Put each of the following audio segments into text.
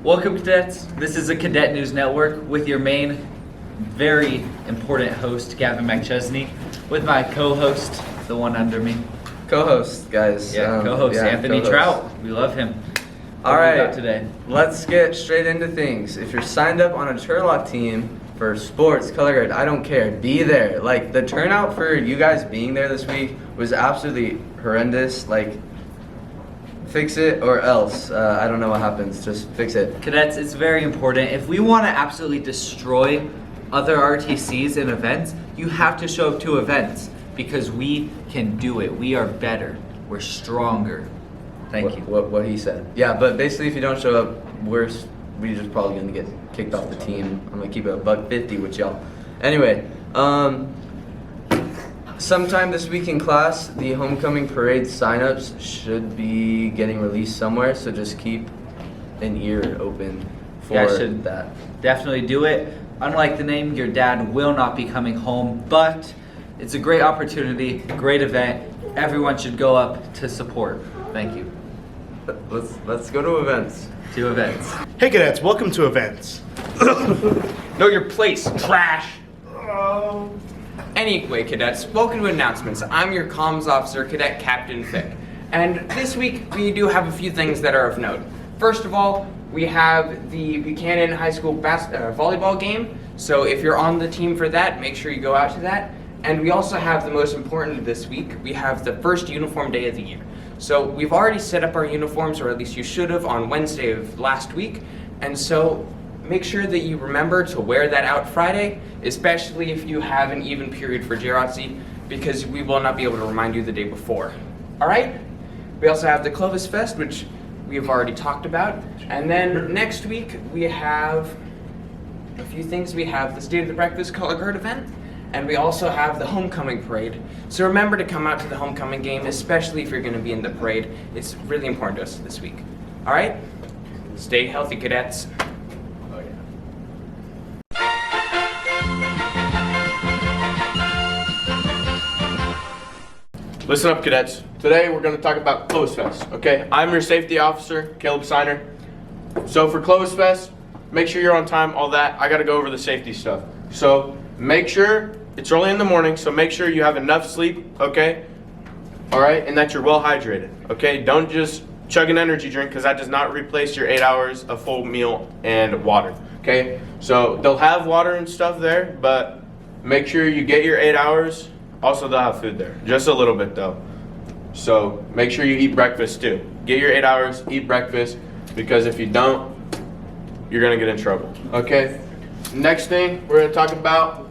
Welcome, cadets. This is the Cadet News Network with your main, very important host, Gavin McChesney, with my co-host, the one under me. Co-host, guys. Co-host Anthony Trout. We love him. All right, today. Let's get straight into things. If you're signed up on a Turlock team for sports, color guard, I don't care. Be there. Like, the turnout for you guys being there this week was absolutely horrendous. Like, fix it or else. I don't know what happens. Just fix it. Cadets, it's very important. If we want to absolutely destroy other RTCs and events, you have to show up to events because we can do it. We are better. We're stronger. Thank you. What he said. Yeah, but basically, if you don't show up, we're just probably gonna get kicked off the team. I'm gonna keep it $150 with y'all. Anyway, sometime this week in class, the homecoming parade signups should be getting released somewhere. So just keep an ear open for that. Definitely do it. Unlike the name, your dad will not be coming home, but it's a great opportunity, great event. Everyone should go up to support. Thank you. Let's go to events. To events. Hey cadets, welcome to events. Know your place, trash! Anyway, cadets, welcome to announcements. I'm your comms officer, Cadet Captain Fick. And this week, we do have a few things that are of note. First of all, we have the Buchanan High School volleyball game. So if you're on the team for that, make sure you go out to that. And we also have the most important this week. We have the first uniform day of the year. So we've already set up our uniforms, or at least you should have, on Wednesday of last week. And so make sure that you remember to wear that out Friday, especially if you have an even period for JROTC, because we will not be able to remind you the day before. All right? We also have the Clovis Fest, which we have already talked about. And then next week, we have a few things. We have the State of the Breakfast Color Guard event, and we also have the homecoming parade. So remember to come out to the homecoming game, especially if you're going to be in the parade. It's really important to us this week. All right? Stay healthy, cadets. Listen up, cadets. Today we're going to talk about Clovis Fest, okay? I'm your safety officer, Caleb Steiner. So for Clovis Fest, make sure you're on time, all that. I got to go over the safety stuff. So make sure, it's early in the morning, so make sure you have enough sleep, okay? All right, and that you're well hydrated, okay? Don't just chug an energy drink, because that does not replace your 8 hours of full meal and water, okay? So they'll have water and stuff there, but make sure you get your 8 hours. Also, they'll have food there, just a little bit though. So make sure you eat breakfast too. Get your 8 hours, eat breakfast, because if you don't, you're gonna get in trouble, okay? Next thing, we're gonna talk about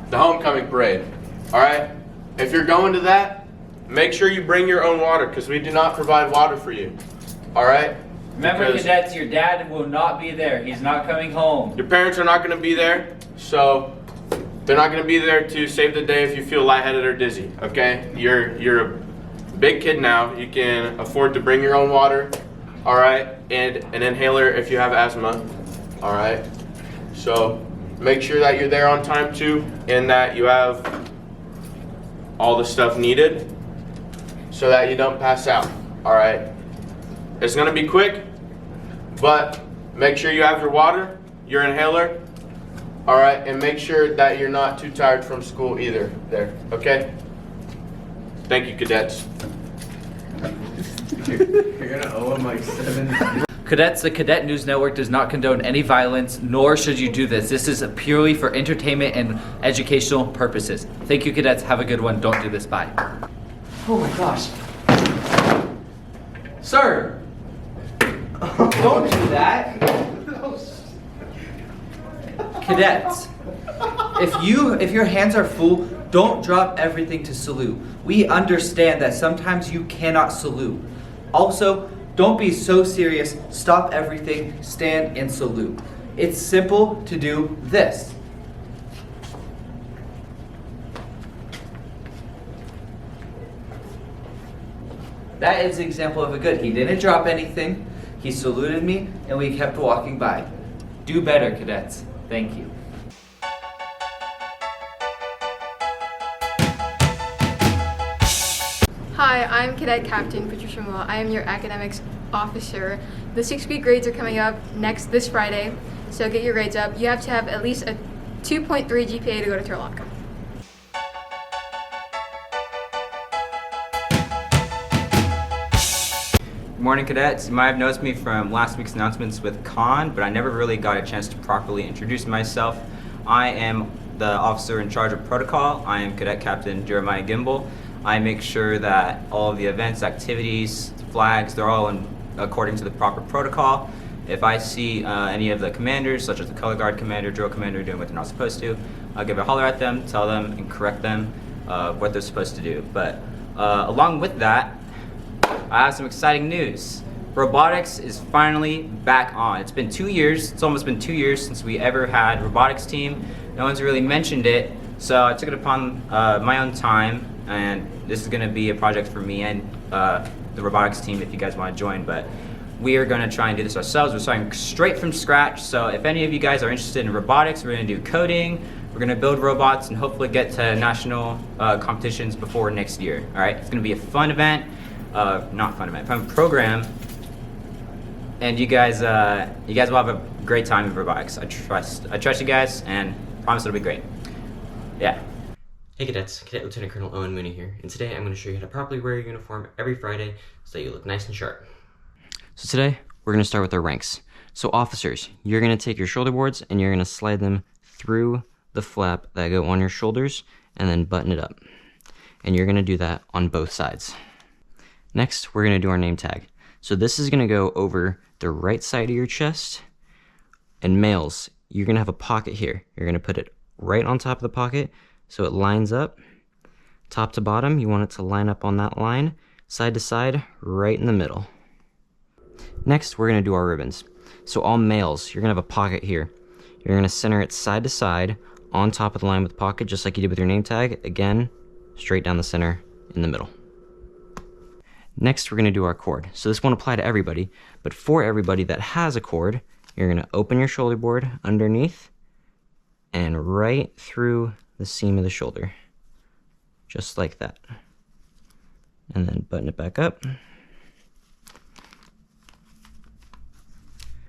the homecoming parade, all right? If you're going to that, make sure you bring your own water, because we do not provide water for you, all right? Remember, cadets, your dad will not be there. He's not coming home. Your parents are not gonna be there, so they're not going to be there to save the day if you feel lightheaded or dizzy, okay? You're a big kid now. You can afford to bring your own water, all right? And an inhaler if you have asthma, all right? So make sure that you're there on time too, and that you have all the stuff needed so that you don't pass out, all right? It's going to be quick, but make sure you have your water, your inhaler, all right, and make sure that you're not too tired from school either there, okay? Thank you, cadets. You're gonna owe him like 7. Cadets, the Cadet News Network does not condone any violence, nor should you do this. This is purely for entertainment and educational purposes. Thank you, cadets. Have a good one. Don't do this. Bye. Oh my gosh. Sir! Don't do that. Cadets, if your hands are full, don't drop everything to salute. We understand that sometimes you cannot salute. Also, don't be so serious. Stop everything, stand and salute. It's simple to do this. That is an example of a good. He didn't drop anything. He saluted me and we kept walking by. Do better, cadets. Thank you. Hi, I'm Cadet Captain Patricia Moore. I am your academics officer. The 6th week grades are coming up this Friday, so get your grades up. You have to have at least a 2.3 GPA to go to Turlock. Good morning, cadets. You might have noticed me from last week's announcements with Khan, but I never really got a chance to properly introduce myself. I am the officer in charge of protocol. I am Cadet Captain Jeremiah Gimbel. I make sure that all of the events, activities, flags, they're all according to the proper protocol. If I see any of the commanders, such as the color guard commander, drill commander, doing what they're not supposed to, I'll give a holler at them, tell them, and correct them what they're supposed to do. But along with that, I have some exciting news. Robotics is finally back on. It's been 2 years. It's almost been 2 years since we ever had robotics team. No one's really mentioned it, so I took it upon my own time, and this is going to be a project for me and the robotics team if you guys want to join. But we are going to try and do this ourselves. We're starting straight from scratch. So if any of you guys are interested in robotics, we're going to do coding. We're going to build robots and hopefully get to national competitions before next year. All right, it's going to be a fun event. Fun program, and you guys will have a great time in robotics. I trust you guys, and promise it'll be great. Yeah. Hey cadets, Cadet Lieutenant Colonel Owen Mooney here, and today I'm going to show you how to properly wear your uniform every Friday so that you look nice and sharp. So today, we're going to start with our ranks. So officers, you're going to take your shoulder boards and you're going to slide them through the flap that go on your shoulders and then button it up. And you're going to do that on both sides. Next, we're going to do our name tag. So this is going to go over the right side of your chest. And males, you're going to have a pocket here. You're going to put it right on top of the pocket so it lines up. Top to bottom, you want it to line up on that line. Side to side, right in the middle. Next, we're going to do our ribbons. So all males, you're going to have a pocket here. You're going to center it side to side on top of the line with the pocket, just like you did with your name tag. Again, straight down the center in the middle. Next, we're going to do our cord. So this won't apply to everybody, but for everybody that has a cord, you're going to open your shoulder board underneath and right through the seam of the shoulder. Just like that. And then button it back up.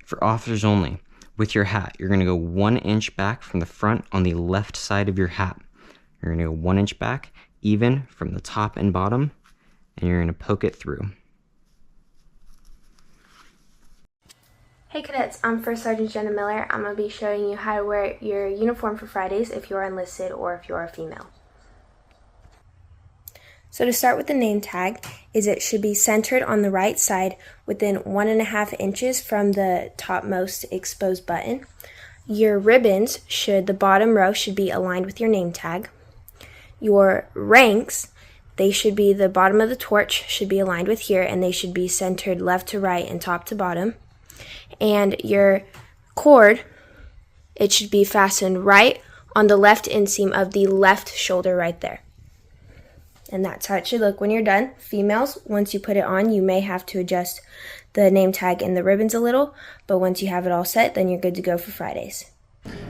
For officers only, with your hat, you're going to go 1 inch back from the front on the left side of your hat. You're going to go 1 inch back, even from the top and bottom, and you're going to poke it through. Hey cadets, I'm First Sergeant Jenna Miller. I'm going to be showing you how to wear your uniform for Fridays if you're enlisted or if you're a female. So to start with the name tag, it should be centered on the right side within 1.5 inches from the topmost exposed button. Your ribbons the bottom row should be aligned with your name tag. Your ranks, the bottom of the torch should be aligned with here, and they should be centered left to right and top to bottom. And your cord, it should be fastened right on the left inseam of the left shoulder right there. And that's how it should look when you're done. Females, once you put it on, you may have to adjust the name tag and the ribbons a little, but once you have it all set, then you're good to go for Fridays.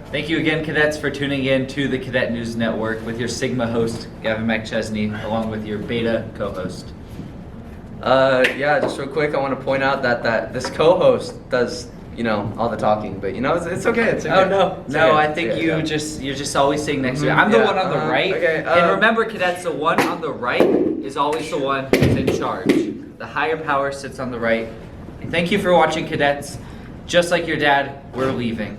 Thank you again, cadets, for tuning in to the Cadet News Network with your Sigma host, Gavin McChesney, along with your Beta co-host. Yeah, just real quick, I want to point out that this co-host does, all the talking, but it's okay. It's okay. Oh no, It's no! okay. I think you're just always sitting next to me. I'm the one on the right, okay, and remember, cadets, the one on the right is always the one who's in charge. The higher power sits on the right. Thank you for watching, cadets. Just like your dad, we're leaving.